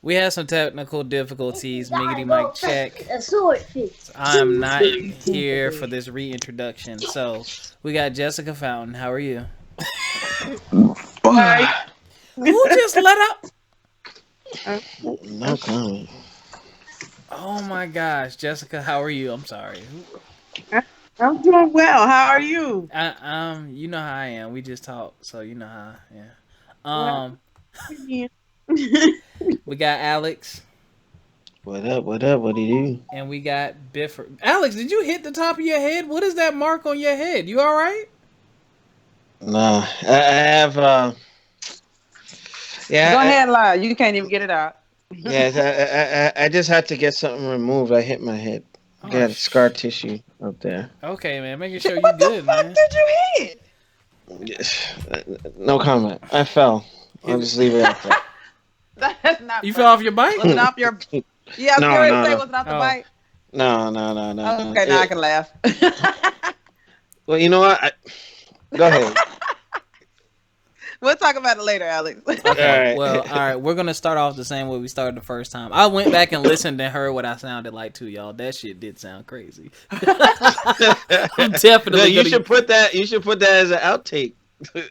We had some technical difficulties. Miggity mic check. A swordfish. I'm not here for this reintroduction. So we got Jessica Fountain. How are you? Hi. Who just let up? No comment. Oh my gosh, Jessica, how are you? I'm sorry. I'm doing well. How are you? You know how I am. We just talked, so you know how. Yeah. Well, Um, we got Alex What up? What up? What do you do? and we got Bifford. Alex, did you hit the top of your head? What is that mark on your head? You all right? Nah, I have. Go Yeah, ahead, lie. You can't even get it out. yeah. I just had to get something removed. I hit my head. Oh, Got scar tissue up there. okay, man. Making sure you What the good, fuck man. did you hit? Yes. No comment. I fell. I'll just leave it at that. That's not You funny. fell off your bike? Was it off your? Yeah, I was No, getting ready to no, say, no, was it off the Oh, bike? no. Okay, now I can laugh. Well, you know what? Go ahead. We'll talk about it later, Alex. okay. All right. Well, all right. We're gonna start off the same way we started the first time. I went back and listened and heard what I sounded like too, y'all. That shit did sound crazy. I'm definitely. No, you gonna, should put that. You should put that as an outtake.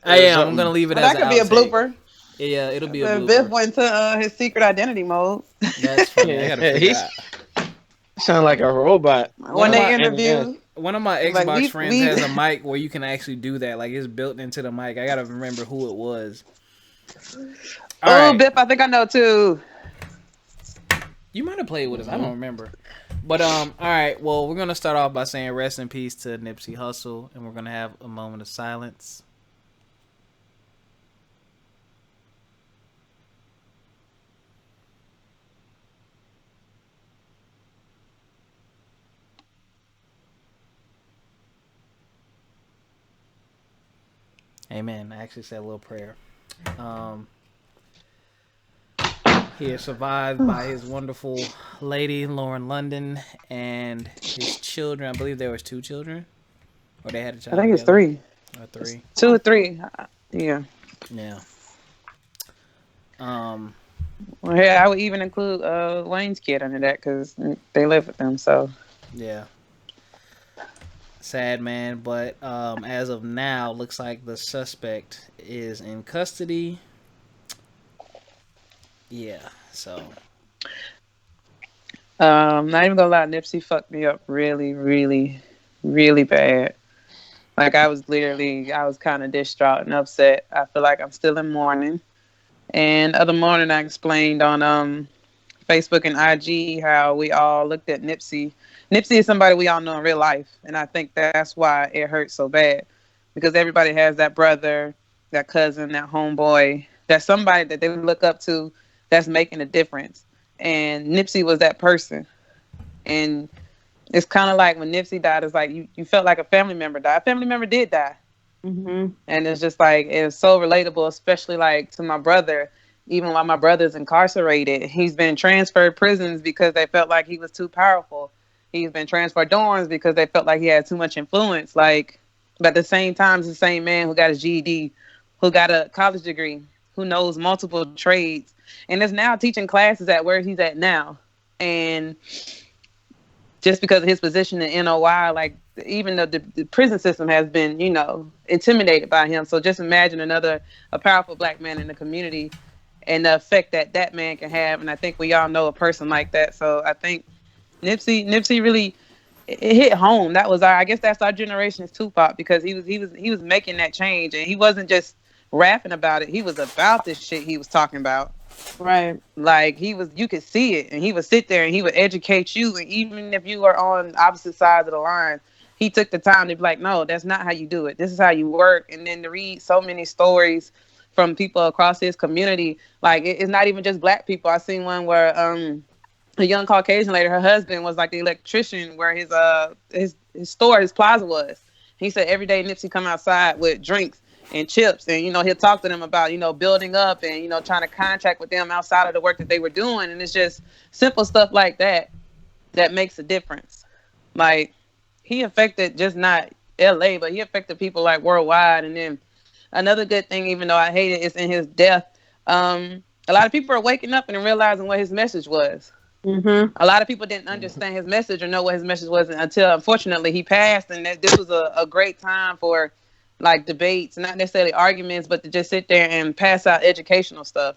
I am. I'm Something. gonna leave it Well, as that an could be a outtake. blooper. Yeah, it'll be a When Biff blooper. went to his secret identity mode. That's funny. I gotta figure He's out. sound like a robot. When of my- they interview, One of my like, Xbox we- friends we- has a mic where you can actually do that. Like it's built into the mic. I gotta remember who it was. All oh, right. Biff, I think I know too. You might have played with us. I don't remember. But all right. Well, we're gonna start off by saying rest in peace to Nipsey Hustle, and we're gonna have a moment of silence. Amen. I actually said a little prayer. Um, he is survived by his wonderful lady, Lauren London, and his children. I believe there was 2 children, or they had a I child think it's together. 3. Or 3. 2 or 3. Yeah. Yeah. Well, yeah, I would even include Wayne's kid under that because they live with them. So Yeah. Sad man, but as of now, looks like the suspect is in custody. Yeah, so not even gonna lie, Nipsey fucked me up really, really, really bad. Like I was kind of distraught and upset. I feel like I'm still in mourning. And other morning, I explained on Facebook and IG how we all looked at Nipsey. Nipsey is somebody we all know in real life, and I think that's why it hurts so bad, because everybody has that brother, that cousin, that homeboy, that's somebody that they look up to, that's making a difference. And Nipsey was that person. And it's kind of like when Nipsey died, it's like you felt like a family member died. A family member did die. Mm-hmm. And it's just like, it's so relatable, especially like to my brother. Even while my brother's incarcerated, he's been transferred prisons because they felt like he was too powerful. He's been transferred dorms because they felt like he had too much influence. Like, but at the same time, it's the same man who got his GED, who got a college degree, who knows multiple trades, and is now teaching classes at where he's at now. And just because of his position in NOI, like even though the prison system has been, intimidated by him. So just imagine a powerful black man in the community and the effect that man can have. And I think we all know a person like that. So I think Nipsey really, it hit home. I guess that's our generation's Tupac, because he was making that change, and he wasn't just rapping about it. He was about this shit he was talking about. Right. Like you could see it, and he would sit there and he would educate you. And even if you were on opposite sides of the line, he took the time to be like, no, that's not how you do it. This is how you work. And then to read so many stories from people across his community, like it's not even just black people. I seen one where a young Caucasian lady, her husband was like the electrician where his store, his plaza was. He said every day Nipsey come outside with drinks and chips, and he'll talk to them about building up and trying to contract with them outside of the work that they were doing. And it's just simple stuff like that makes a difference. Like, he affected just not LA, but he affected people like worldwide. And then another good thing, even though I hate it, is in his death, A lot of people are waking up and realizing what his message was. Mm-hmm. A lot of people didn't understand his message or know what his message was until, unfortunately, he passed. And that this was a great time for like debates, not necessarily arguments, but to just sit there and pass out educational stuff.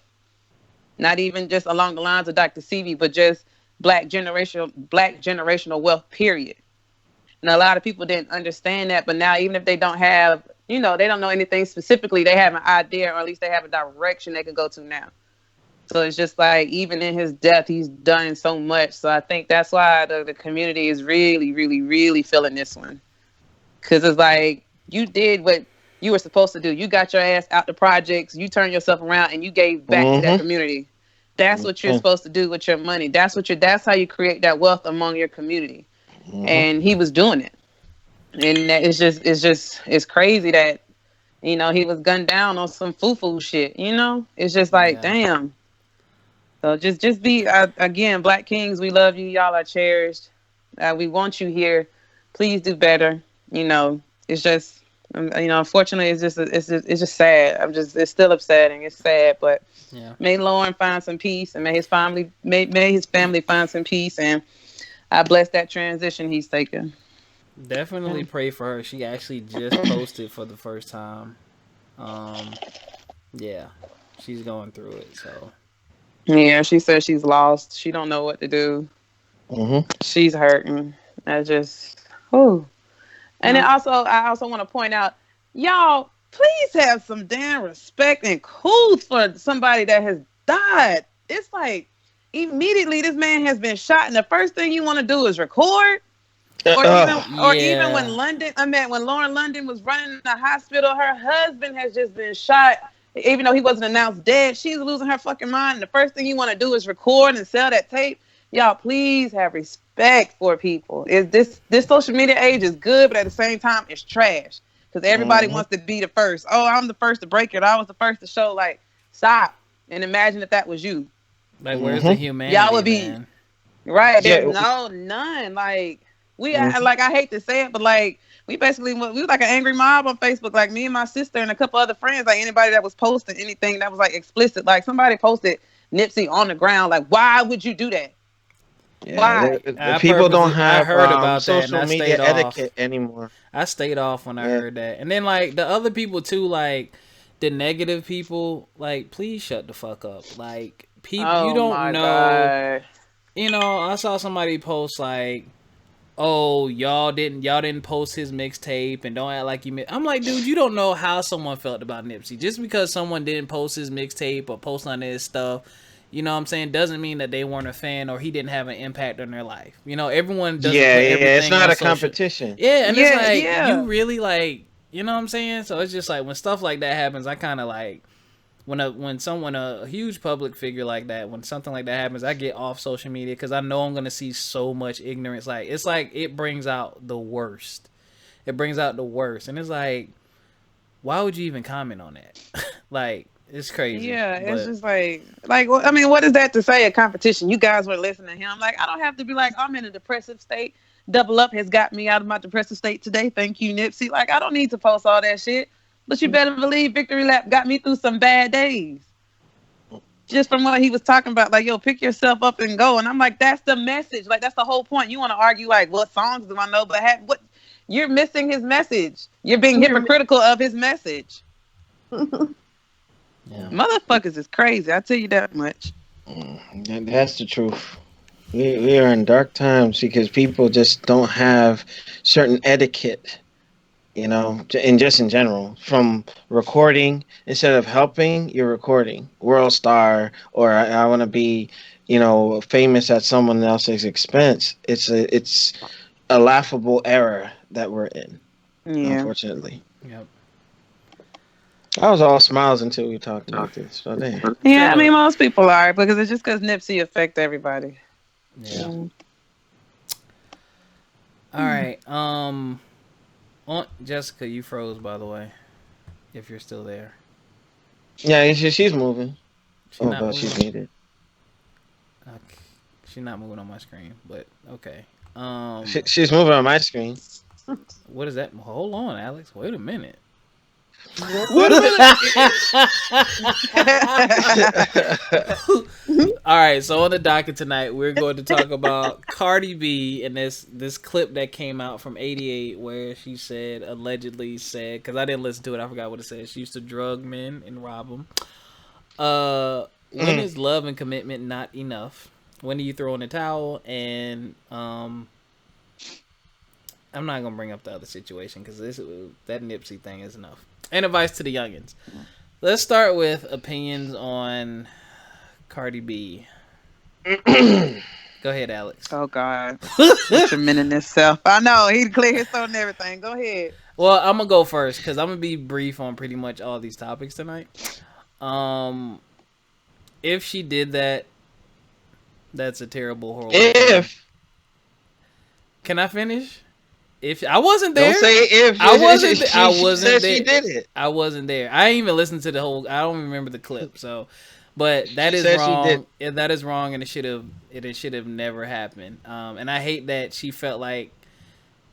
Not even just along the lines of Dr. Seavey, but just black generational wealth, period. And a lot of people didn't understand that. But now, even if they don't have, they don't know anything specifically, they have an idea, or at least they have a direction they can go to now. So it's just like, even in his death, he's done so much. So I think that's why the community is really, really, really feeling this one. Because it's like, you did what you were supposed to do. You got your ass out the projects. You turned yourself around and you gave back to that community. That's what you're supposed to do with your money. That's how you create that wealth among your community. And he was doing it. And it's crazy that, he was gunned down on some foo-foo shit, It's just like, damn. So just be, again, Black Kings, we love you. Y'all are cherished. We want you here. Please do better. It's just, unfortunately, it's just sad. It's still upsetting. It's sad, but may Lauren find some peace, and may his family find some peace, and I bless that transition he's taking. Definitely pray for her. She actually just posted for the first time. Yeah, she's going through it. So yeah, she says she's lost. She don't know what to do. She's hurting. I just, And then I also want to point out, y'all, please have some damn respect and cool for somebody that has died. It's like, immediately this man has been shot, and the first thing you want to do is record. Even when Lauren London was running in the hospital, her husband has just been shot. Even though he wasn't announced dead, she's losing her fucking mind. And the first thing you want to do is record and sell that tape. Y'all, please have respect for people. This social media age is good, but at the same time, it's trash. Because everybody wants to be the first. Oh, I'm the first to break it. I was the first to show. Like, stop. And imagine if that was you. Like, where's the humanity, y'all would be, man? Right. There's none. Like, like, I hate to say it, but like, we was like an angry mob on Facebook. Like, me and my sister and a couple other friends, like anybody that was posting anything that was like explicit, like somebody posted Nipsey on the ground. Like, why would you do that? Yeah, why? People don't have I heard about social that, and media etiquette anymore. I stayed off when I heard that. And then like the other people too, like the negative people, like, please shut the fuck up. Like, people, you don't know. God. I saw somebody post like, "Oh, y'all didn't post his mixtape, and don't act like you." I'm like, dude, you don't know how someone felt about Nipsey. Just because someone didn't post his mixtape or post none of his stuff, you know what I'm saying, doesn't mean that they weren't a fan or he didn't have an impact on their life. Everyone doesn't put everything it's not on a social. competition. Yeah, and it's like, you really, like, you know what I'm saying? So it's just like, when stuff like that happens, I kind of like, when someone, a huge public figure like that, when something like that happens, I get off social media because I know I'm going to see so much ignorance. Like, it's like, it brings out the worst. And it's like, why would you even comment on that? Like, it's crazy. Yeah, it's just like, I mean, what is that to say? A competition? You guys were listening to him. Like, I don't have to be like, I'm in a depressive state. Double Up has got me out of my depressive state today. Thank you, Nipsey. Like, I don't need to post all that shit. But you better believe Victory Lap got me through some bad days. Just from what he was talking about, like, yo, pick yourself up and go. And I'm like, that's the message. Like, that's the whole point. You want to argue, like, what songs do I know? But what? You're missing his message. You're being hypocritical of his message. Motherfuckers is crazy. I tell you that much. That's the truth. We are in dark times because people just don't have certain etiquette, and just in general. From recording, instead of helping, you're recording. World star, or I want to be, famous at someone else's expense. It's a laughable era that we're in, unfortunately. Yep. I was all smiles until we talked about this. So damn. Yeah, I mean, most people are, because it's just because Nipsey affect everybody. Yeah. All right. Jessica, you froze, by the way. If you're still there. Yeah, she's moving. She's muted. Okay. She's not moving on my screen, but okay. She's moving on my screen. What is that? Hold on, Alex. Wait a minute. What All right, so on the docket tonight, we're going to talk about Cardi B and this clip that came out from '88 where she allegedly said, because I didn't listen to it, I forgot what it said. She used to drug men and rob them. When is love and commitment not enough? When do you throw in the towel? And I'm not gonna bring up the other situation because that Nipsey thing is enough. And advice to the youngins. Let's start with opinions on Cardi B. Go ahead, Alex. Oh God, such a minute in itself. I know he cleared his throat and everything. Go ahead. Well, I'm gonna go first because I'm gonna be brief on pretty much all these topics tonight. If she did that, that's a terrible, horrible. Can I finish? If I wasn't there, don't say if. I wasn't there. She did it. I wasn't there. I ain't even listened to the whole. I don't remember the clip. So, but that is wrong. Yeah, that is wrong, and it should have never happened. And I hate that she felt like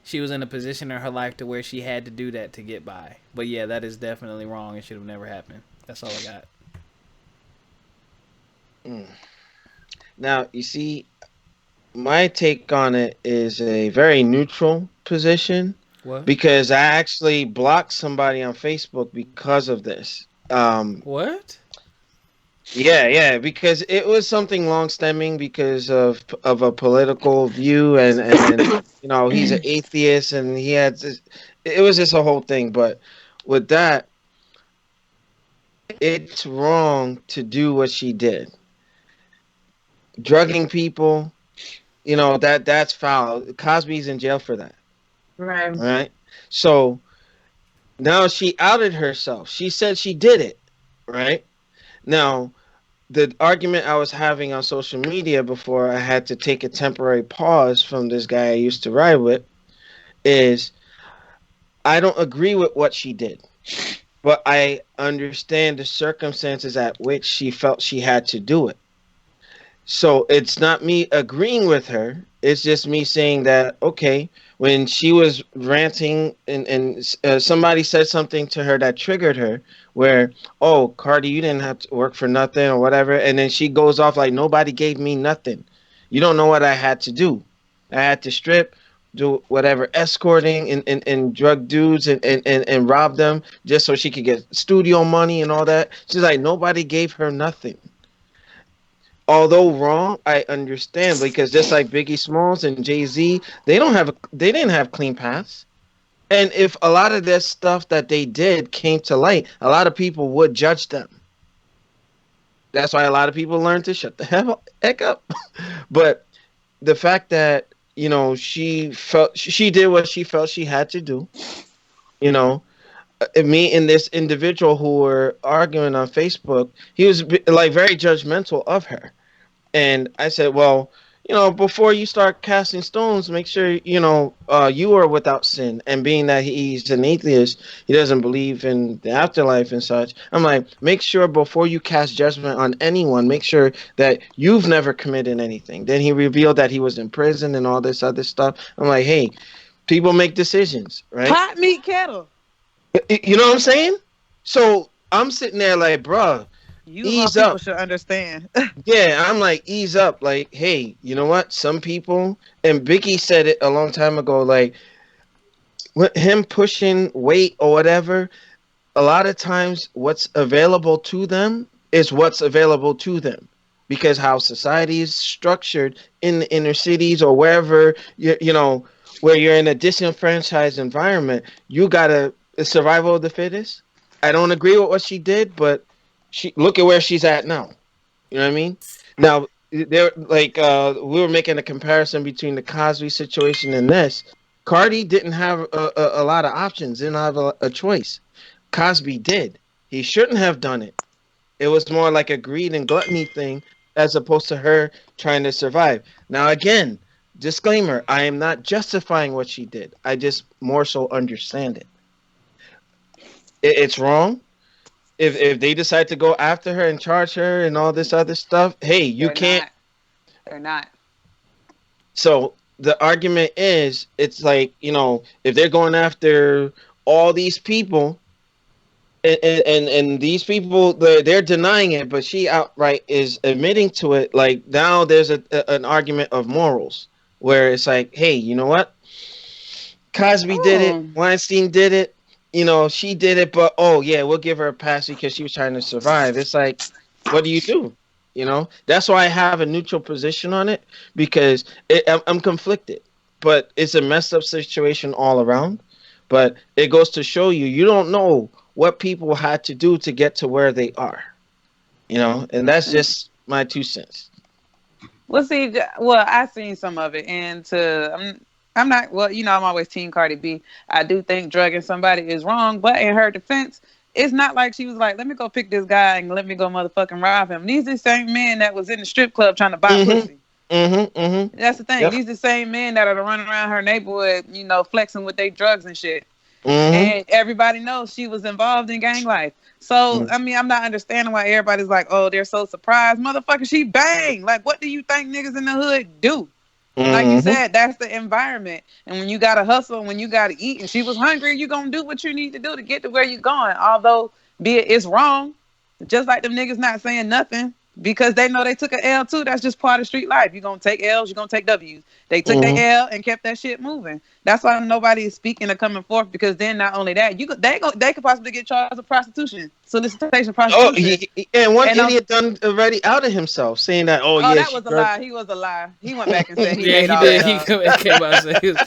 she was in a position in her life to where she had to do that to get by. But yeah, that is definitely wrong. It should have never happened. That's all I got. Now you see, my take on it is a very neutral position. What? Because I actually blocked somebody on Facebook because of this. What? Yeah, because it was something long stemming because of a political view and you know, he's an atheist and he had this, it was just a whole thing. But with that, it's wrong to do what she did. Drugging people, you know, that's foul. Cosby's in jail for that. Right. So now she outed herself. She said she did it. Right. Now, the argument I was having on social media before I had to take a temporary pause from this guy I used to ride with is I don't agree with what she did, but I understand the circumstances at which she felt she had to do it. So it's not me agreeing with her. It's just me saying that, okay, when she was ranting and somebody said something to her that triggered her where, oh, Cardi, you didn't have to work for nothing or whatever. And then she goes off like, nobody gave me nothing. You don't know what I had to do. I had to strip, do whatever, escorting and drug dudes and rob them just so she could get studio money and all that. She's like, nobody gave her nothing. Although wrong, I understand because just like Biggie Smalls and Jay-Z, they didn't have clean paths. And if a lot of this stuff that they did came to light, a lot of people would judge them. That's why a lot of people learned to shut the heck up. But the fact that, you know, she did what she felt she had to do, you know, me and this individual who were arguing on Facebook, he was like very judgmental of her. And I said, well, you know, before you start casting stones, make sure, you know, you are without sin. And being that he's an atheist, he doesn't believe in the afterlife and such. I'm like, make sure before you cast judgment on anyone, make sure that you've never committed anything. Then he revealed that he was in prison and all this other stuff. I'm like, hey, people make decisions, right? Hot meat kettle. You know what I'm saying? So I'm sitting there like, bruh, ease up. People should understand. Yeah, I'm like, ease up. Like, hey, you know what? Some people, and Biggie said it a long time ago, like, with him pushing weight or whatever, a lot of times what's available to them is what's available to them. Because how society is structured in the inner cities or wherever, you know, where you're in a disenfranchised environment, you gotta, survival of the fittest. I don't agree with what she did, but look at where she's at now. You know what I mean? Now, there, like, we were making a comparison between the Cosby situation and this. Cardi didn't have a lot of options, didn't have a choice. Cosby did. He shouldn't have done it. It was more like a greed and gluttony thing as opposed to her trying to survive. Now, again, disclaimer, I am not justifying what she did. I just more so understand it. It's wrong. If they decide to go after her and charge her and all this other stuff, hey, you can't. They're not. So the argument is, it's like, you know, if they're going after all these people, and these people they're denying it, but she outright is admitting to it. Like now, there's an argument of morals where it's like, hey, you know what? Cosby did it. Oh. Weinstein did it. You know, she did it, but oh yeah, we'll give her a pass because she was trying to survive. It's like, what do you do? You know, that's why I have a neutral position on it because I'm conflicted, but it's a messed up situation all around. But it goes to show you, you don't know what people had to do to get to where they are. You know, and that's just my 2 cents. Well, see, well, I seen some of it, and I'm not. Well, I'm always team Cardi B. I do think drugging somebody is wrong, but in her defense, it's not like she was like, "Let me go pick this guy and let me go motherfucking rob him." These are the same men that was in the strip club trying to buy pussy. That's the thing. Yep. These are the same men that are running around her neighborhood, flexing with their drugs and shit. Mm-hmm. And everybody knows she was involved in gang life. So, I mean, I'm not understanding why everybody's like, oh, they're so surprised. Motherfucker, she bang. Like, what do you think niggas in the hood do? Like you said, that's the environment. And when you got to hustle, when you got to eat, and she was hungry, you're going to do what you need to do to get to where you're going. Although, be it's wrong. Just like them niggas not saying nothing. Because they know they took an L too. That's just part of street life. You're going to take L's, you're going to take W's. They took their L and kept that shit moving. That's why nobody is speaking or coming forth, because then not only that, they could possibly get charged of prostitution, solicitation, prostitution. And one idiot done already outed himself, saying that, oh yeah, that was a lie. He was a lie. He went back and said he made he all did. that He came out and said he was.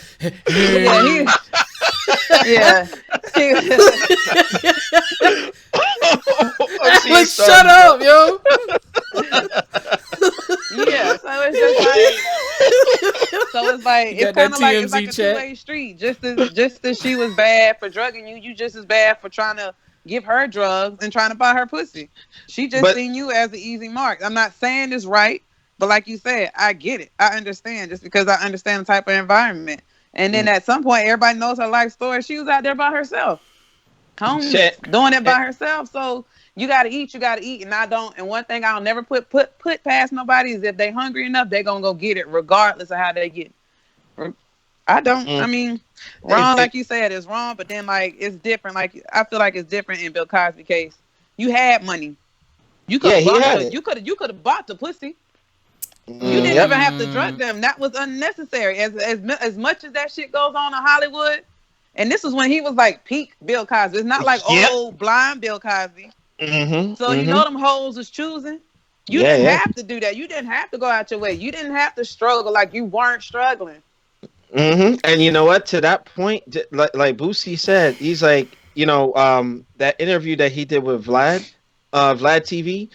Like, shut up, yo. Yeah, so it's like it's kind of like it's like a two-way street. Just as she was bad for drugging you just as bad for trying to give her drugs and trying to buy her pussy. She just seen you as an easy mark. I'm not saying it's right, but like you said, I get it. I understand, just because I understand the type of environment. And then at some point, everybody knows her life story. She was out there by herself, homeless, doing it by herself. So you gotta eat, and I don't. And one thing I'll never put past nobody is if they hungry enough, they gonna go get it, regardless of how they get it. I don't. I mean, wrong, like you said, is wrong. But then, like, it's different. Like, I feel like it's different in Bill Cosby case. You had money. You could you could have bought the pussy. You didn't even have to drug them. That was unnecessary. As much as that shit goes on in Hollywood, and this was when he was like peak Bill Cosby. It's not like old blind Bill Cosby. So you know them hoes was choosing. You didn't have to do that. You didn't have to go out your way. You didn't have to struggle like you weren't struggling. And you know what? To that point, like Boosie said, he's like, that interview that he did with Vlad TV.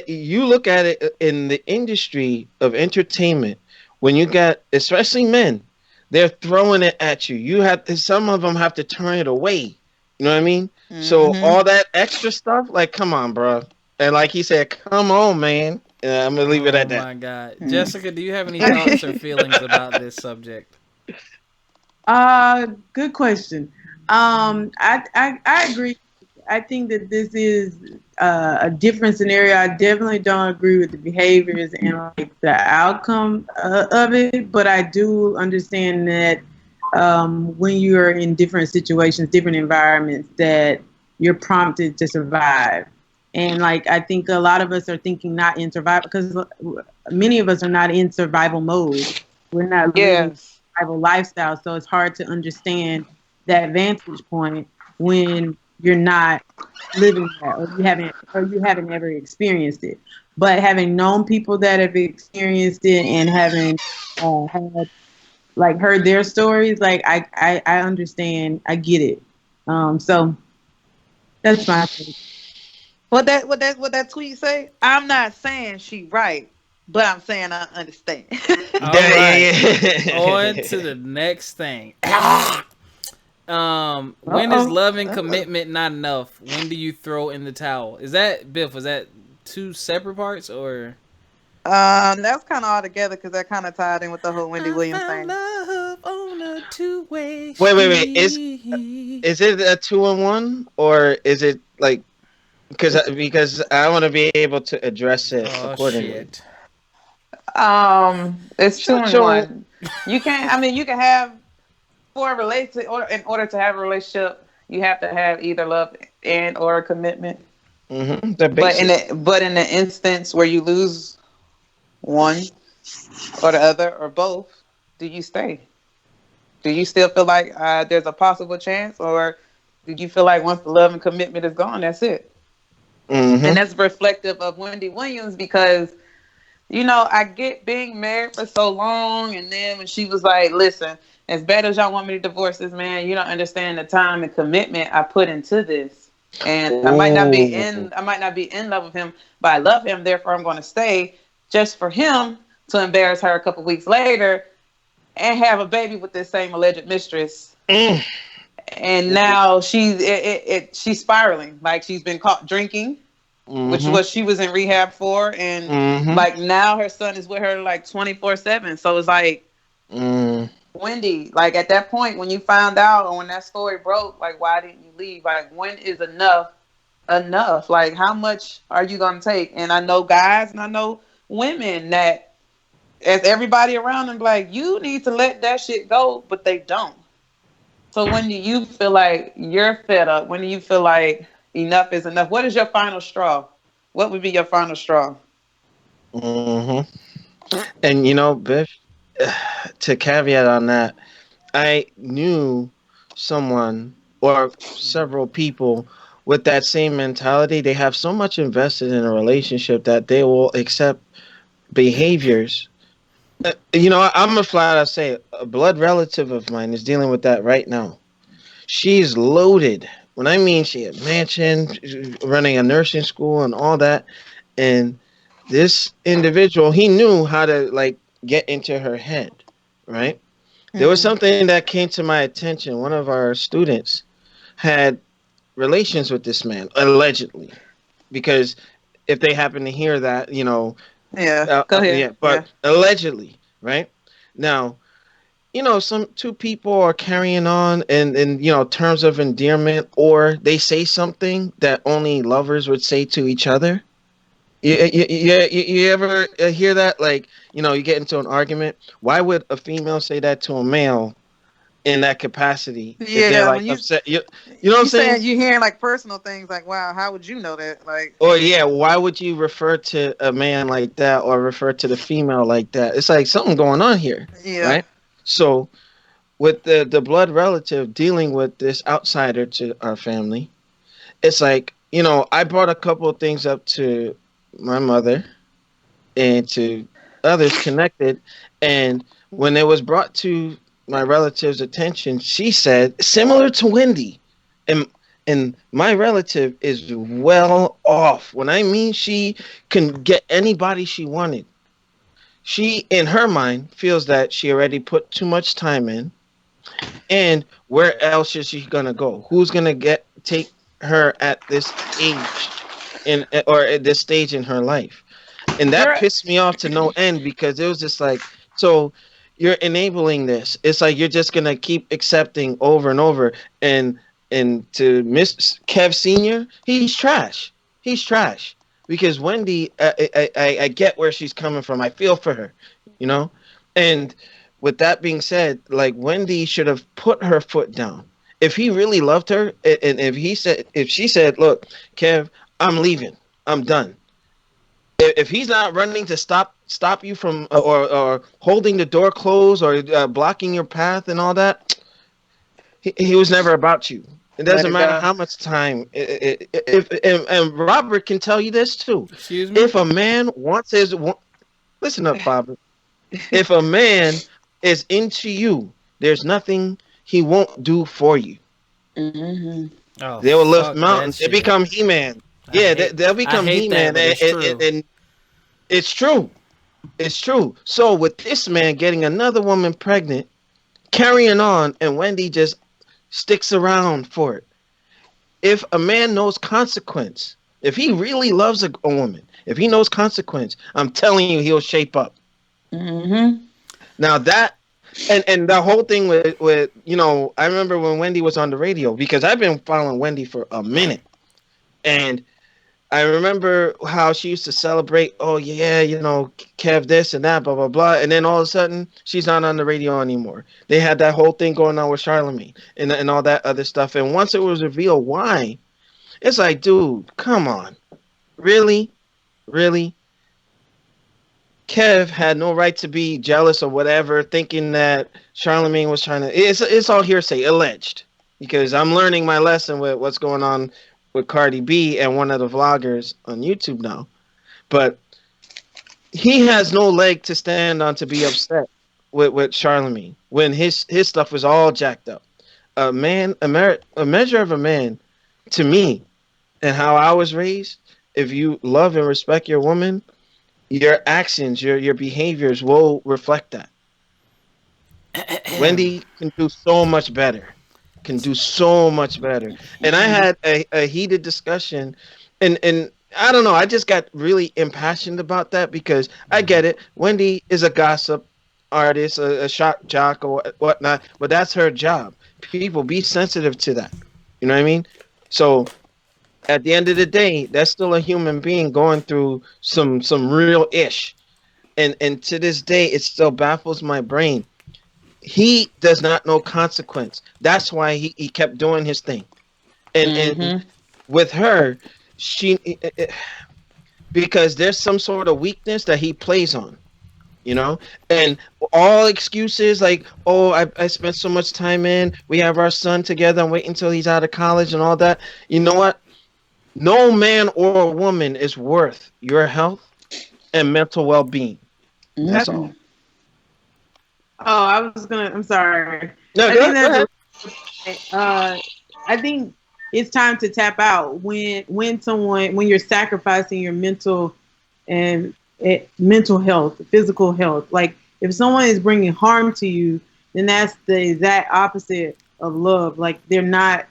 You look at it in the industry of entertainment, when you got, especially men, they're throwing it at you. Some of them have to turn it away. You know what I mean? So all that extra stuff, like, come on, bro. And like he said, come on, man. I'm gonna leave it at that. Oh my God, Jessica, do you have any thoughts or feelings about this subject? Good question. I agree. I think that this is a different scenario. I definitely don't agree with the behaviors and like the outcome of it, but I do understand that when you're in different situations, different environments, that you're prompted to survive. And like, I think a lot of us are thinking not in survival, because many of us are not in survival mode. We're not living survival lifestyle. So it's hard to understand that vantage point when you're not living that, or you haven't ever experienced it. But having known people that have experienced it and having had, like, heard their stories, like, I understand, I get it. So that's my take. What that tweet say? I'm not saying she right, but I'm saying I understand. All right. On to the next thing. When is love and commitment not enough? When do you throw in the towel? Is that, Biff, was that two separate parts, or? That's kind of all together, because that kind of tied in with the whole Wendy Williams thing. Love on a two-way Wait. Is it a 2-in-1, or is it like, because I want to be able to address it accordingly. Shit. It's 2-in-1. You can't. I mean, you can have in order to have a relationship, You have to have either love and or commitment. The But basic. in the instance where you lose one or the other or both, do you stay? Do you still feel like there's a possible chance, or do you feel like once the love and commitment is gone, that's it? And Mm-hmm. that's reflective of Wendy Williams because, you know, I get being married for so long, and then when she was like, "Listen, as bad as y'all want me to divorce this man, you don't understand the time and commitment I put into this, and Oh. I might not be in love with him, but I love him. Therefore, I'm going to stay just for him to embarrass her a couple weeks later and have a baby with this same alleged mistress." Mm. And now she's spiraling. Like she's been caught drinking, which Mm-hmm. was she was in rehab for, and Mm-hmm. like now her son is with her like 24/7. So it's like, Mm. Wendy, like at that point when you found out or when that story broke, like why didn't you leave? Like when is enough? Like how much are you gonna take? And I know guys and I know women that as everybody around them like you need to let that shit go, but they don't. So when do you feel like you're fed up? When do you feel like enough is enough? What is your final straw? What would be your final straw? Mm-hmm. And Biff, to caveat on that, I knew someone or several people with that same mentality. They have so much invested in a relationship that they will accept behaviors. I'm a flat out say a blood relative of mine is dealing with that right now. She's loaded. When I mean she had mansion, running a nursing school and all that, and this individual, he knew how to like get into her head, right? There was Mm-hmm. something that came to my attention. One of our students had relations with this man, allegedly, because if they happen to hear that, Yeah, go ahead. yeah, Yeah. but allegedly, right? Now, some two people are carrying on in terms of endearment, or they say something that only lovers would say to each other. You ever hear that? Like, you get into an argument. Why would a female say that to a male in that capacity if they're Yeah, like when upset? You know what I'm you saying? saying you hearing like personal things like, wow, how would you know that? Like, Or yeah, why would you refer to a man like that or refer to the female like that? It's like something going on here, yeah. right? So with the blood relative dealing with this outsider to our family, it's like, I brought a couple of things up to my mother and to others connected, and when it was brought to my relative's attention, she said similar to Wendy, and my relative is well off. When I mean she can get anybody she wanted, she in her mind feels that she already put too much time in, and where else is she gonna go? Who's gonna get take her at this age in or at this stage in her life? And that You're pissed me off to no end because it was just like, so you're enabling this. It's like you're just gonna keep accepting over and over. And to Miss Kev Senior, he's trash. He's trash because Wendy, I get where she's coming from. I feel for her, you know. And with that being said, like Wendy should have put her foot down. If he really loved her, and if she said, "Look, Kev, I'm leaving. I'm done." If he's not running to stop you from or holding the door closed or blocking your path and all that, he was never about you. It let doesn't it matter go. how much time. If and Robert can tell you this too. Excuse me. If a man wants listen up, Robert. If a man is into you, there's nothing he won't do for you. Mm-hmm. Oh They will lift fuck that mountains. They shit. become He-Man. I Yeah, hate they'll I become hate that, He-Man, but it's true. and it's true. It's true. So with this man getting another woman pregnant, carrying on, and Wendy just sticks around for it. If a man knows consequence, if he really loves a woman, if he knows consequence, I'm telling you, he'll shape up. Mm-hmm. Now that and the whole thing with I remember when Wendy was on the radio because I've been following Wendy for a minute, and I remember how she used to celebrate. Oh yeah, Kev this and that, blah blah blah. And then all of a sudden, she's not on the radio anymore. They had that whole thing going on with Charlemagne and all that other stuff. And once it was revealed why, it's like, dude, come on, really, really. Kev had no right to be jealous or whatever, thinking that Charlemagne was trying to. It's all hearsay, alleged, because I'm learning my lesson with what's going on with Cardi B and one of the vloggers on YouTube now. But he has no leg to stand on to be upset with Charlemagne when his stuff was all jacked up. A measure of a man, to me, and how I was raised. If you love and respect your woman, your actions, your behaviors will reflect that. Wendy can do so much better. And I had a heated discussion, and I don't know. I just got really impassioned about that because I get it. Wendy is a gossip artist, a shock jock or whatnot, but that's her job. People, be sensitive to that. You know what I mean? So at the end of the day, that's still a human being going through some real ish. And to this day, it still baffles my brain. He does not know consequence. That's why he kept doing his thing. And with her, because there's some sort of weakness that he plays on, and all excuses like, oh, I spent so much time we have our son together, I'm waiting until he's out of college and all that. You know what? No man or woman is worth your health and mental well-being. That's all. Oh, I'm sorry. No, go ahead. I think it's time to tap out when you're sacrificing your mental health, physical health. Like if someone is bringing harm to you, then that's the exact opposite of love. Like they're not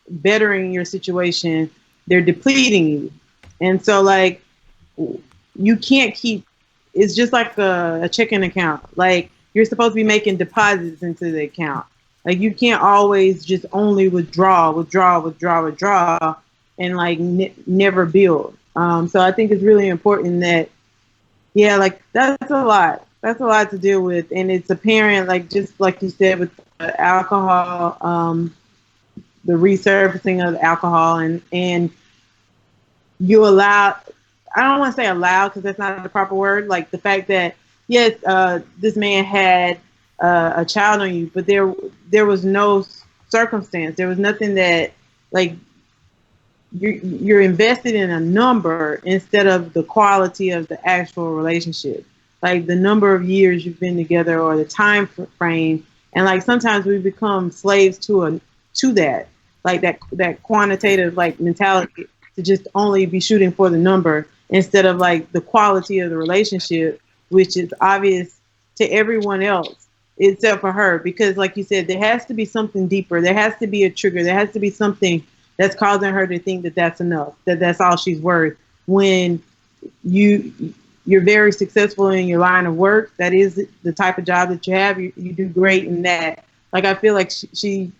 bettering your situation, they're depleting you. And so like you can't keep, it's just like a checking account. Like you're supposed to be making deposits into the account. Like you can't always just only withdraw and like never build. So I think it's really important that, like that's a lot to deal with. And it's apparent, like just like you said with the alcohol, the resurfacing of alcohol and you allow, I don't want to say allow because that's not the proper word. Like the fact that, yes, this man had a child on you, but there was no circumstance. There was nothing that like you're invested in a number instead of the quality of the actual relationship. Like the number of years you've been together or the time frame. And like sometimes we become slaves to that. Like that quantitative like mentality to just only be shooting for the number instead of like the quality of the relationship, which is obvious to everyone else except for her. Because like you said, there has to be something deeper. There has to be a trigger. There has to be something that's causing her to think that that's enough, that that's all she's worth. When you're very successful in your line of work, that is the type of job that you have, you do great in that. Like I feel like she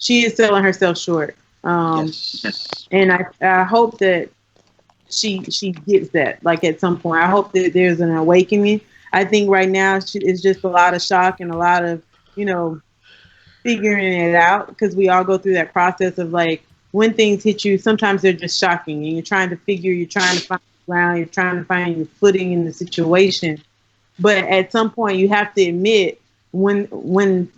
is selling herself short. Yes. And I hope that she gets that, like at some point. I hope that there's an awakening. I think right now it's just a lot of shock and a lot of, figuring it out, because we all go through that process of like, when things hit you, sometimes they're just shocking and you're trying to find ground, you're trying to find your footing in the situation. But at some point you have to admit when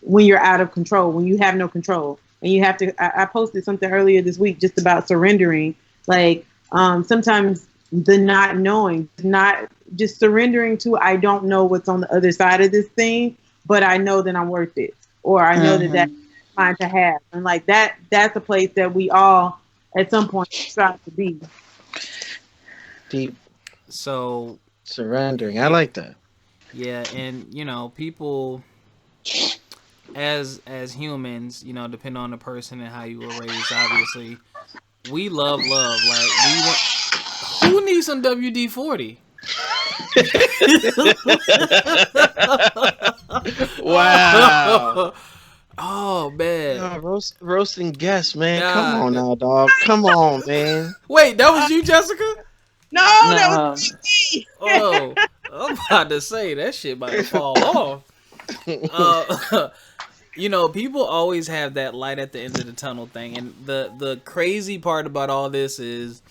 you're out of control, when you have no control. And you have to, I posted something earlier this week just about surrendering. Like sometimes the not knowing, not just surrendering to, I don't know what's on the other side of this thing, but I know that I'm worth it. Or I know that that's mine to have. And like that's a place that we all at some point strive to be. Deep. So surrendering. I like that. Yeah, and people as humans, depending on the person and how you were raised, obviously, we love. Like who needs some WD-40? Wow. Oh man. Roasting guests, man. Come Nah. on now, dog. Come on, man. Wait, that was you, Jessica? No, that No. was me. Oh, I'm about to say that shit about to fall off. People always have that light at the end of the tunnel thing, and the crazy part about all this is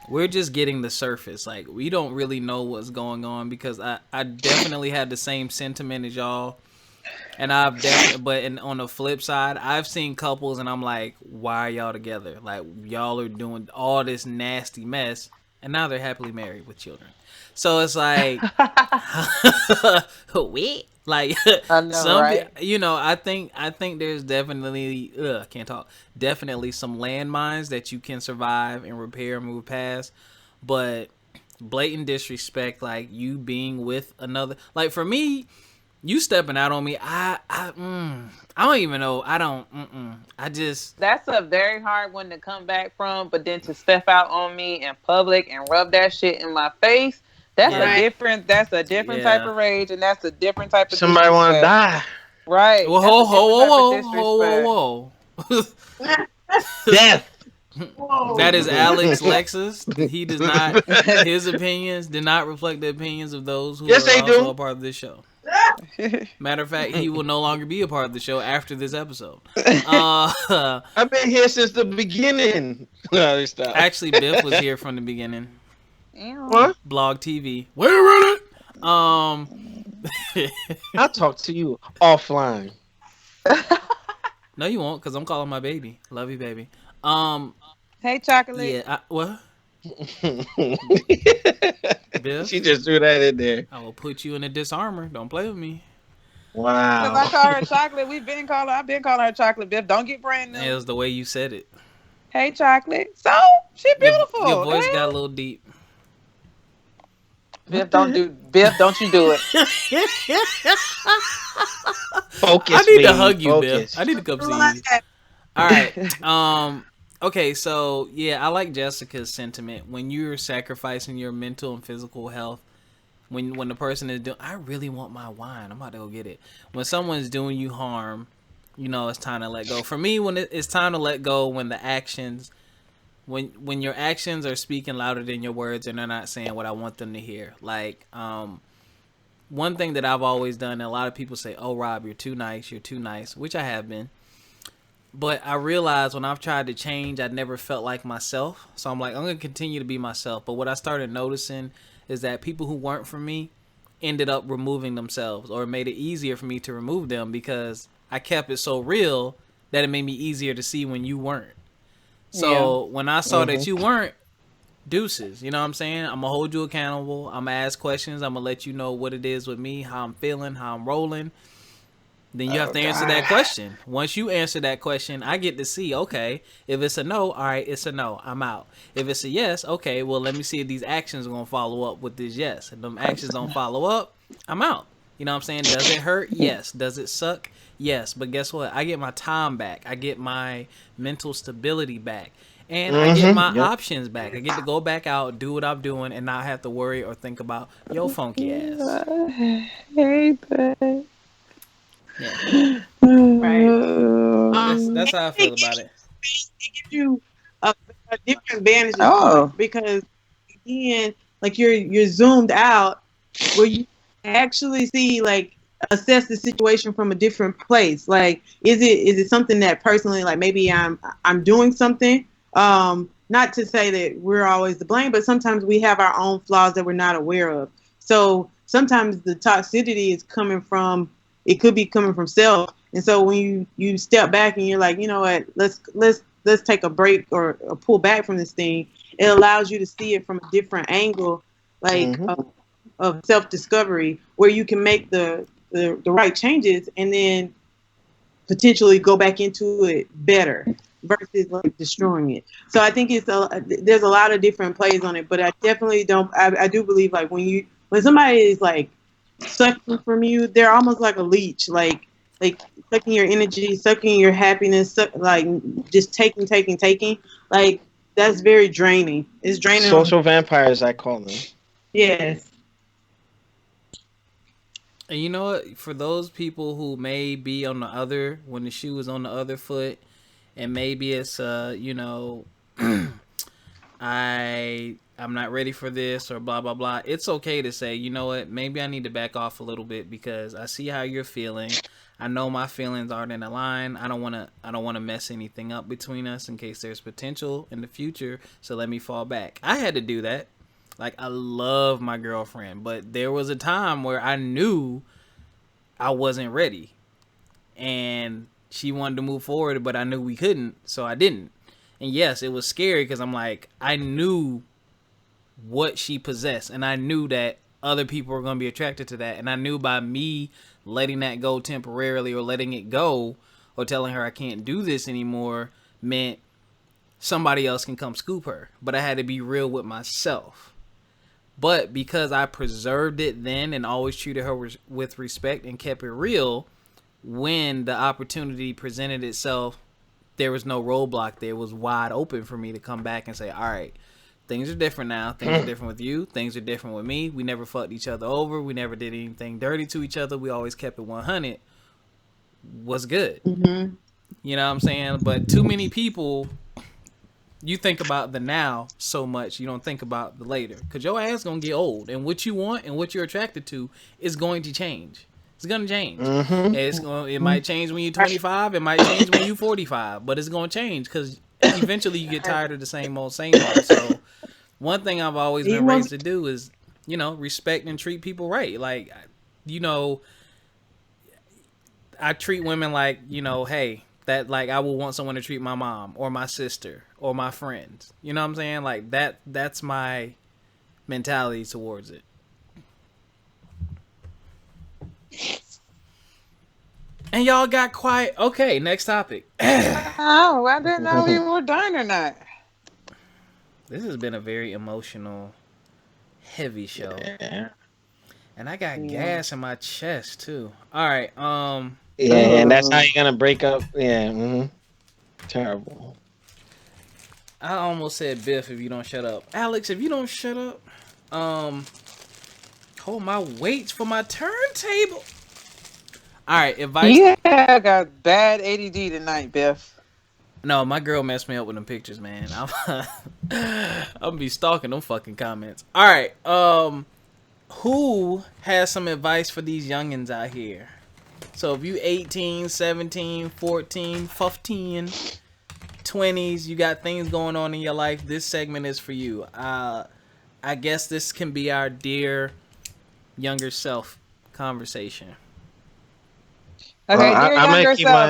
we're just getting the surface. Like, we don't really know what's going on, because I definitely had the same sentiment as y'all. And I've definitely, on the flip side, I've seen couples and I'm like, why are y'all together? Like, y'all are doing all this nasty mess, and now they're happily married with children. So it's like, wait, like, I know, right? I think there's definitely, can't talk, definitely some landmines that you can survive and repair and move past, but blatant disrespect, like you being with another, like for me, you stepping out on me, I don't even know. I just... That's a very hard one to come back from, but then to step out on me in public and rub that shit in my face, that's Yeah. a different type of rage, and that's a different type of Somebody want to die. Right. Well, whoa. Death. Whoa. That is Alex Lexus. He does not. His opinions did not reflect the opinions of those who are also a part of this show. Matter of fact, he will no longer be a part of the show after this episode. I've been here since the beginning. No, stop. Actually, Biff was here from the beginning. What? Blog TV. Wait a minute. I'll talk to you offline. No, you won't, because I'm calling my baby. Love you, baby. Hey, chocolate. Yeah. What? Biff? She just threw that in there. I will put you in a disarmor. Don't play with me. Wow. Because I call her chocolate. I've been calling her chocolate, Biff. Don't get brand new. It was the way you said it. Hey, chocolate. So, she beautiful. Your voice got a little deep. Biff, don't you do it. Focus. I need to hug you, Focus. Biff. I need to come see you. All right. Okay, so yeah, I like Jessica's sentiment. When you're sacrificing your mental and physical health, when the person is doing, I really want my wine, I'm about to go get it. When someone's doing you harm, it's time to let go. For me, when it's time to let go, when the actions, when your actions are speaking louder than your words and they're not saying what I want them to hear. Like, one thing that I've always done, and a lot of people say, "Oh, Rob, you're too nice," which I have been. But I realized when I've tried to change, I never felt like myself. So I'm like, I'm going to continue to be myself. But what I started noticing is that people who weren't for me ended up removing themselves, or it made it easier for me to remove them because I kept it so real that it made me easier to see when you weren't. So when I saw that you weren't, deuces, you know what I'm saying? I'm going to hold you accountable. I'm going to ask questions. I'm going to let you know what it is with me, how I'm feeling, how I'm rolling. Then you have to answer that question. Once you answer that question, I get to see, okay, if it's a no, all right, it's a no, I'm out. If it's a yes, okay, well, let me see if these actions are going to follow up with this yes. If them actions don't follow up, I'm out. You know what I'm saying? Does it hurt? Yes. Does it suck? Yes. But guess what? I get my time back. I get my mental stability back. And I get my options back. I get to go back out, do what I'm doing, and not have to worry or think about your funky ass. Hey, babe. Yeah. Right. That's how I feel about it. It gives you a different vantage because again, like you're zoomed out where you actually see, like, assess the situation from a different place. Like, is it something that personally, like, maybe I'm doing something, not to say that we're always to blame, but sometimes we have our own flaws that we're not aware of. So sometimes the toxicity is it could be coming from self. And so when you step back and you're like, you know what, let's take a break or pull back from this thing, it allows you to see it from a different angle, like of self-discovery, where you can make the right changes and then potentially go back into it better versus like destroying it. So I think there's a lot of different plays on it, but I definitely I do believe, like, when somebody is like sucking from you, they're almost like a leech, like sucking your energy, sucking your happiness, like just taking, like that's very draining. It's draining. Social vampires, I call them. Yes. And you know what? For those people who may be on the other, when the shoe is on the other foot, and maybe it's I'm not ready for this or blah blah blah. It's okay to say, you know what, maybe I need to back off a little bit because I see how you're feeling. I know my feelings aren't in line. I don't wanna mess anything up between us in case there's potential in the future. So let me fall back. I had to do that. Like, I love my girlfriend, but there was a time where I knew I wasn't ready. And she wanted to move forward, but I knew we couldn't, so I didn't. And yes, it was scary because I'm like, I knew what she possessed, and I knew that other people were going to be attracted to that. And I knew by me letting that go temporarily or letting it go or telling her I can't do this anymore meant somebody else can come scoop her. But I had to be real with myself. But because I preserved it then and always treated her with respect and kept it real, when the opportunity presented itself, there was no roadblock there. It was wide open for me to come back and say, all right, things are different now. Things are different with you. Things are different with me. We never fucked each other over. We never did anything dirty to each other. We always kept it 100. Was good. Mm-hmm. You know what I'm saying? But too many people, you think about the now so much, you don't think about the later. Because your ass going to get old. And what you want and what you're attracted to is going to change. It's gonna change. Mm-hmm. It might change when you're 25. It might change when you're 45. But it's gonna change because eventually you get tired of the same old, same old. So one thing I've always been raised to do is, respect and treat people right. Like, I treat women like, hey, that, like, I will want someone to treat my mom or my sister or my friends. You know what I'm saying? Like, that's my mentality towards it. And y'all got quiet. Okay, next topic. Oh, I didn't know we were done or not. This has been a very emotional, heavy show. Yeah. And I got gas in my chest too. All right. Yeah, and that's how you're gonna break up. Yeah. Mm-hmm. Terrible. I almost said Biff if you don't shut up. Alex, if you don't shut up, hold my weights for my turntable. All right, advice. Yeah, I got bad ADD tonight, Biff. No, my girl messed me up with them pictures, man. I'm gonna be stalking them fucking comments. All right, who has some advice for these youngins out here? So if you 18, 17, 14, 15, 20s, you got things going on in your life, this segment is for you. I guess this can be our dear younger self conversation. Okay,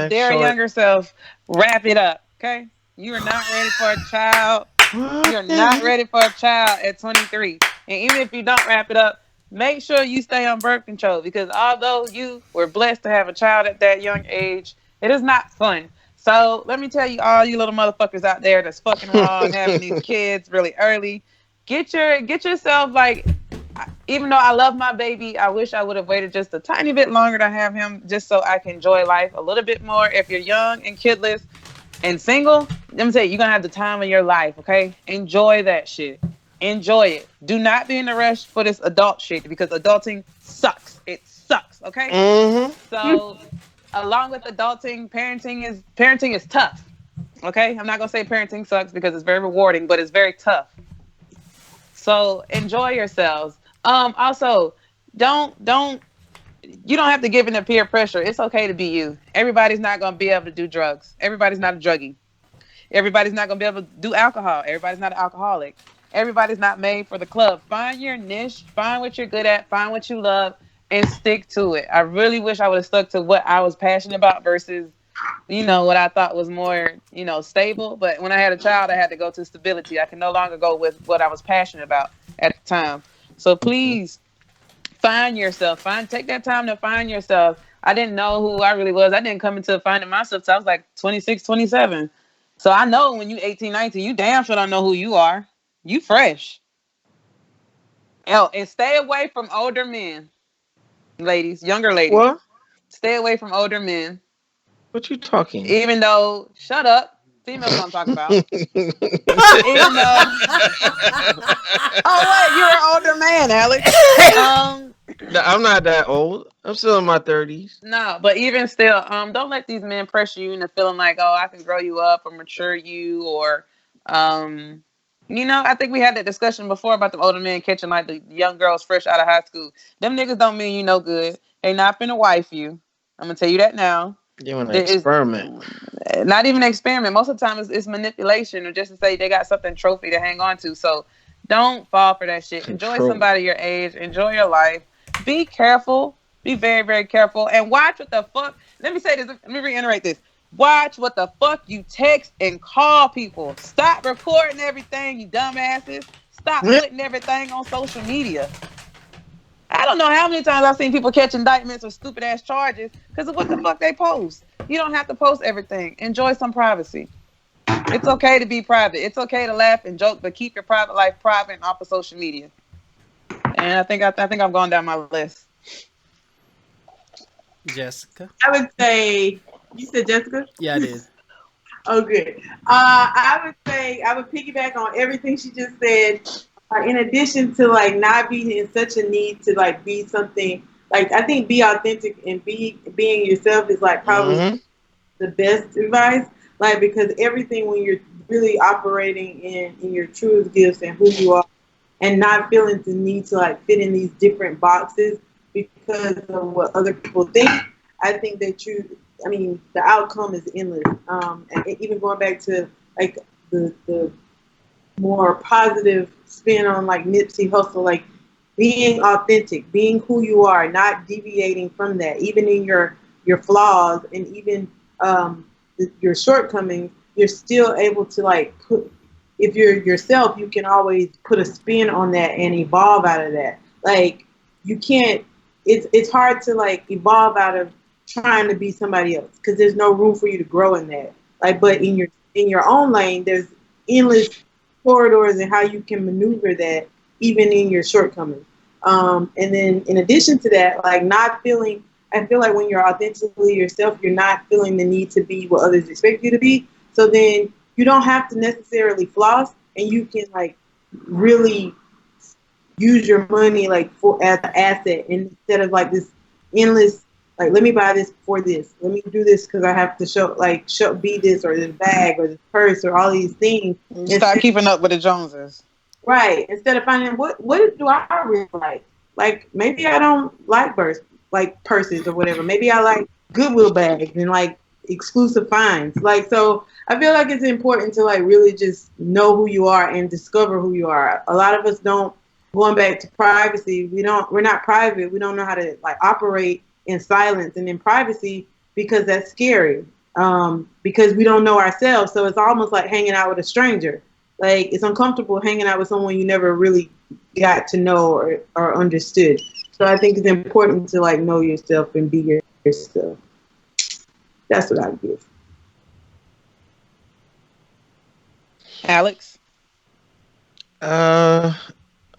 dear short. younger self, wrap it up. Okay, you are not ready for a child. You're not ready for a child at 23. And even if you don't wrap it up, make sure you stay on birth control because although you were blessed to have a child at that young age, it is not fun. So let me tell you, all you little motherfuckers out there that's fucking wrong, having these kids really early, get yourself like. Even though I love my baby, I wish I would have waited just a tiny bit longer to have him just so I can enjoy life a little bit more. If you're young and kidless and single, let me tell you, you're going to have the time of your life, okay? Enjoy that shit. Enjoy it. Do not be in a rush for this adult shit because adulting sucks. It sucks, okay? Mm-hmm. So, along with adulting, parenting is tough, okay? I'm not going to say parenting sucks because it's very rewarding, but it's very tough. So, enjoy yourselves. Also, you don't have to give in to peer pressure. It's okay to be you. Everybody's not going to be able to do drugs. Everybody's not a druggie. Everybody's not going to be able to do alcohol. Everybody's not an alcoholic. Everybody's not made for the club. Find your niche. Find what you're good at. Find what you love and stick to it. I really wish I would have stuck to what I was passionate about versus, what I thought was more, stable. But when I had a child, I had to go to stability. I can no longer go with what I was passionate about at the time. So please find yourself. Take that time to find yourself. I didn't know who I really was. I didn't come into finding myself till I was like 26, 27. So I know when you 18, 19, you damn sure don't know who you are. You fresh. And stay away from older men. Ladies, younger ladies. What? Stay away from older men. What you talking? Even though, shut up. Females what I'm talking about. Even though. Oh, what? You're an older man, Alex. I'm not that old. I'm still in my 30s. No, but even still, don't let these men pressure you into feeling like, oh, I can grow you up or mature you, or, um, I think we had that discussion before about the older men catching like the young girls fresh out of high school. Them niggas don't mean you no good. They not finna wife you. I'm gonna tell you that now. You want to There is experiment? not even an experiment. Most of the time, it's manipulation, or just to say they got something trophy to hang on to. So don't fall for that shit. Enjoy Control. somebody your age. Enjoy your life. Be careful. Be very, very careful. And watch what the fuck. Let me say this. Let me reiterate this. Watch what the fuck you text and call people. Stop recording everything, you dumbasses. Stop putting everything on social media. I don't know how many times I've seen people catch indictments or stupid ass charges because of what the fuck they post. You don't have to post everything. Enjoy some privacy. It's okay to be private. It's okay to laugh and joke, but keep your private life private and off of social media. And I think I'm going down my list. Jessica. I would say, you said Jessica? Yeah, I did. Oh, good. I would say I would piggyback on everything she just said. In addition to like not being in such a need to like be something, like I think be authentic and being yourself is like probably the best advice. Like because everything when you're really operating in your truest gifts and who you are, and not feeling the need to like fit in these different boxes because of what other people think. I think that the outcome is endless. And even going back to like the more positive spin on like Nipsey Hustle, like being authentic, being who you are, not deviating from that, even in your flaws and even your shortcomings, you're still able to like put. If you're yourself, you can always put a spin on that and evolve out of that. Like you can't. It's hard to like evolve out of trying to be somebody else because there's no room for you to grow in that. Like, but in your own lane, there's endless corridors and how you can maneuver that even in your shortcomings. And then in addition to that, like not feeling, I feel like when you're authentically yourself, you're not feeling the need to be what others expect you to be. So then you don't have to necessarily floss and you can like really use your money like for as an asset instead of like this endless like let me buy this for this, let me do this because I have to show be this or this bag or this purse or all these things. Stop keeping up with the Joneses. Right. Instead of finding what do I really like? Like maybe I don't like purses or whatever. Maybe I like Goodwill bags and like exclusive finds. Like so I feel like it's important to like really just know who you are and discover who you are. A lot of us don't going back to privacy, we're not private. We don't know how to like operate in silence and in privacy because that's scary. Because we don't know ourselves. So it's almost like hanging out with a stranger. Like it's uncomfortable hanging out with someone you never really got to know or understood. So I think it's important to like know yourself and be yourself. That's what I give. Alex? I'm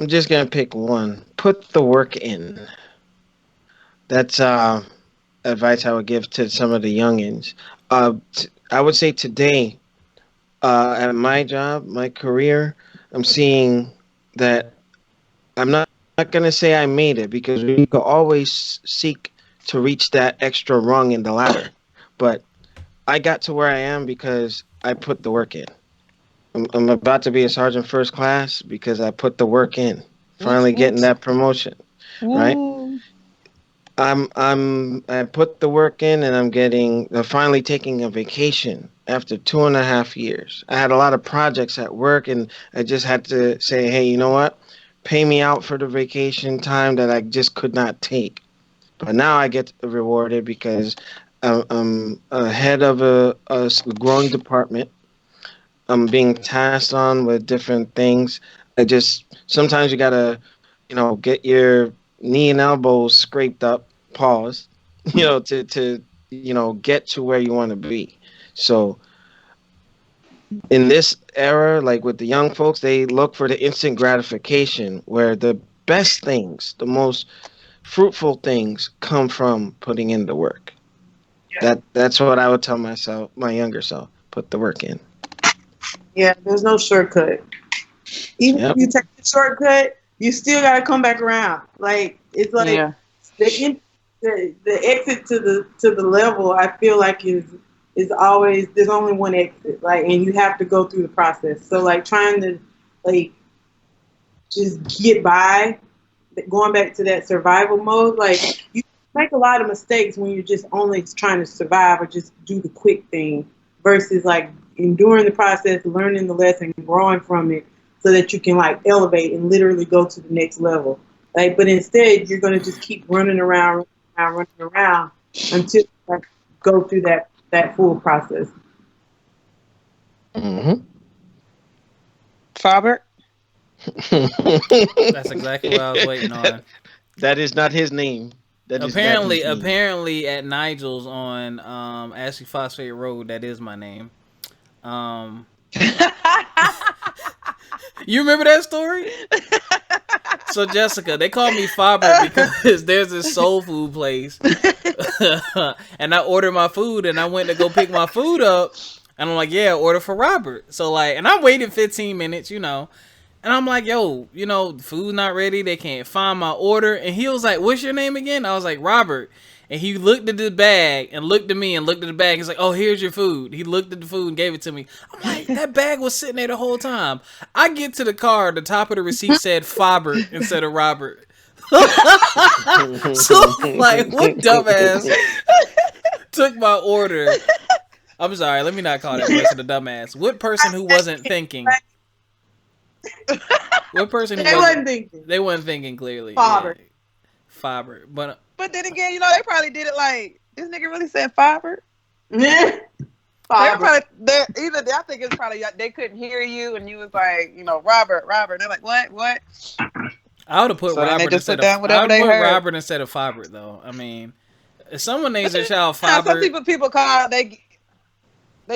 just gonna pick one. Put the work in. That's advice I would give to some of the youngins. I would say today, at my job, my career, I'm seeing that I'm not gonna say I made it because we could always seek to reach that extra rung in the ladder, but I got to where I am because I put the work in. I'm about to be a sergeant first class because I put the work in. Finally getting that promotion, right? I put the work in and I'm finally taking a vacation after 2.5 years. I had a lot of projects at work and I just had to say, hey, you know what? Pay me out for the vacation time that I just could not take. But now I get rewarded because I'm head of a growing department. I'm being tasked on with different things. Sometimes you gotta, get your knee and elbows scraped up, pause, to get to where you want to be. So in this era, like with the young folks, they look for the instant gratification where the best things, the most fruitful things come from putting in the work. That's what I would tell myself, my younger self, put the work in. Yeah, there's no shortcut. Even if you take the shortcut, you still got to come back around. Like it's like the exit to the level. I feel like is always there's only one exit. Like, and you have to go through the process. So like trying to like just get by, going back to that survival mode. Like you make a lot of mistakes when you're just only trying to survive or just do the quick thing versus like enduring the process, learning the lesson, growing from it, so that you can like elevate and literally go to the next level. Like, but instead you're going to just keep running around until you like, go through that full process. Mm-hmm. Faber? That's exactly what I was waiting on. That is not his name. Apparently at Nigel's on Ashley Phosphate Road, that is my name. You remember that story? So Jessica, they call me Faber because there's this soul food place, and I ordered my food, and I went to go pick my food up, and I'm like, yeah, order for Robert. So like, and I waited 15 minutes, you know, and I'm like, yo, you know, the food's not ready. They can't find my order, and he was like, what's your name again? I was like, Robert. And he looked at the bag and looked at me and looked at the bag. He's like, oh, here's your food. He looked at the food and gave it to me. I'm like, that bag was sitting there the whole time. I get to the car. The top of the receipt said Faber instead of Robert. So, like, what dumbass took my order? I'm sorry. Let me not call that person a dumbass. What person who wasn't thinking? What person who wasn't thinking? They wasn't thinking clearly. Faber. Yeah. Faber. But then again, you know, they probably did it like, this nigga really said Faber? Yeah. I think it's probably, they couldn't hear you, and you was like, you know, Robert. And they're like, what? I would have put Robert instead of Faber, though. I mean, if someone names their child Faber. Some people call, they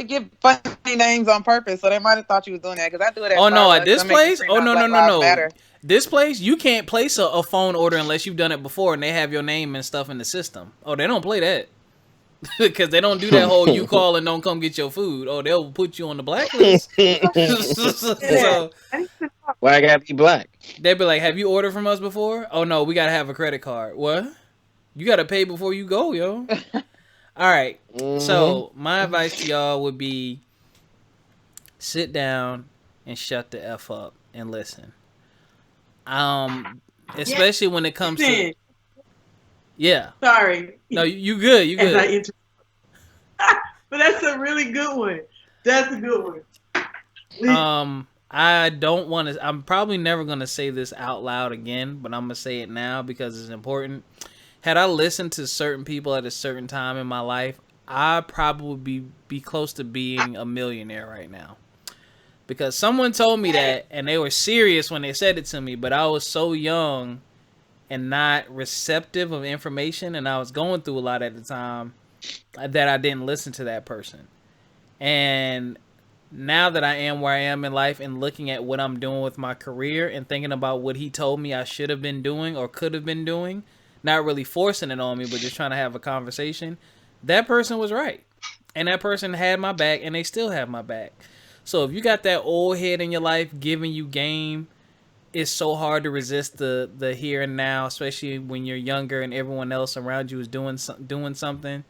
give funny names on purpose, so they might have thought you was doing that, because I do it at at this place? Oh, no. This place, you can't place a phone order unless you've done it before and they have your name and stuff in the system. Oh, they don't play that. Because they don't do that whole you call and don't come get your food. Oh, they'll put you on the blacklist. So, why I gotta be black? They'd be like, have you ordered from us before? Oh, no, we gotta have a credit card. What? You gotta pay before you go, yo. All right. Mm-hmm. So, my advice to y'all would be sit down and shut the F up and listen. Especially when it comes to Sorry. No, you good. But that's a really good one. That's a good one. I don't want to. I'm probably never gonna say this out loud again, but I'm gonna say it now because it's important. Had I listened to certain people at a certain time in my life, I'd probably be close to being a millionaire right now. Because someone told me that, and they were serious when they said it to me, but I was so young and not receptive of information, and I was going through a lot at the time, that I didn't listen to that person. And now that I am where I am in life and looking at what I'm doing with my career and thinking about what he told me I should have been doing or could have been doing, not really forcing it on me, but just trying to have a conversation, that person was right. And that person had my back, and they still have my back. So if you got that old head in your life giving you game, it's so hard to resist the here and now, especially when you're younger and everyone else around you is doing something.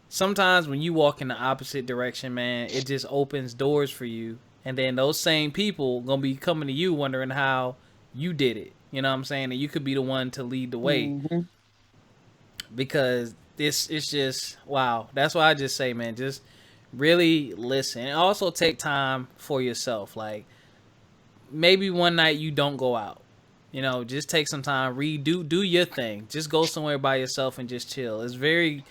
Sometimes when you walk in the opposite direction, man, it just opens doors for you. And then those same people going to be coming to you wondering how you did it. You know what I'm saying? And you could be the one to lead the way. Mm-hmm. Because it's just, wow. That's why I just say, man, just really listen. And also take time for yourself. Like, maybe one night you don't go out. You know, just take some time, do your thing. Just go somewhere by yourself and just chill. It's very,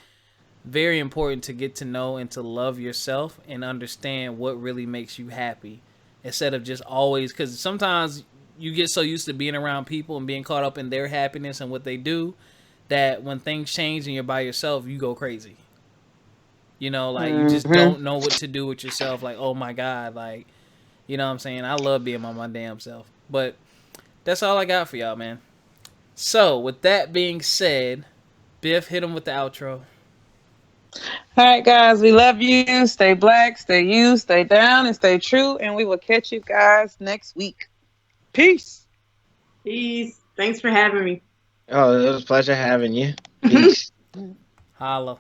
very important to get to know and to love yourself and understand what really makes you happy. Instead of just always, because sometimes you get so used to being around people and being caught up in their happiness and what they do, that when things change and you're by yourself, you go crazy. You know, like, you just don't know what to do with yourself. Like, oh my God, like, you know what I'm saying? I love being by my damn self. But that's all I got for y'all, man. So, with that being said, Biff, hit him with the outro. All right, guys, we love you. Stay black, stay you, stay down, and stay true. And we will catch you guys next week. Peace. Peace. Thanks for having me. Oh, it was a pleasure having you. Peace. Holla.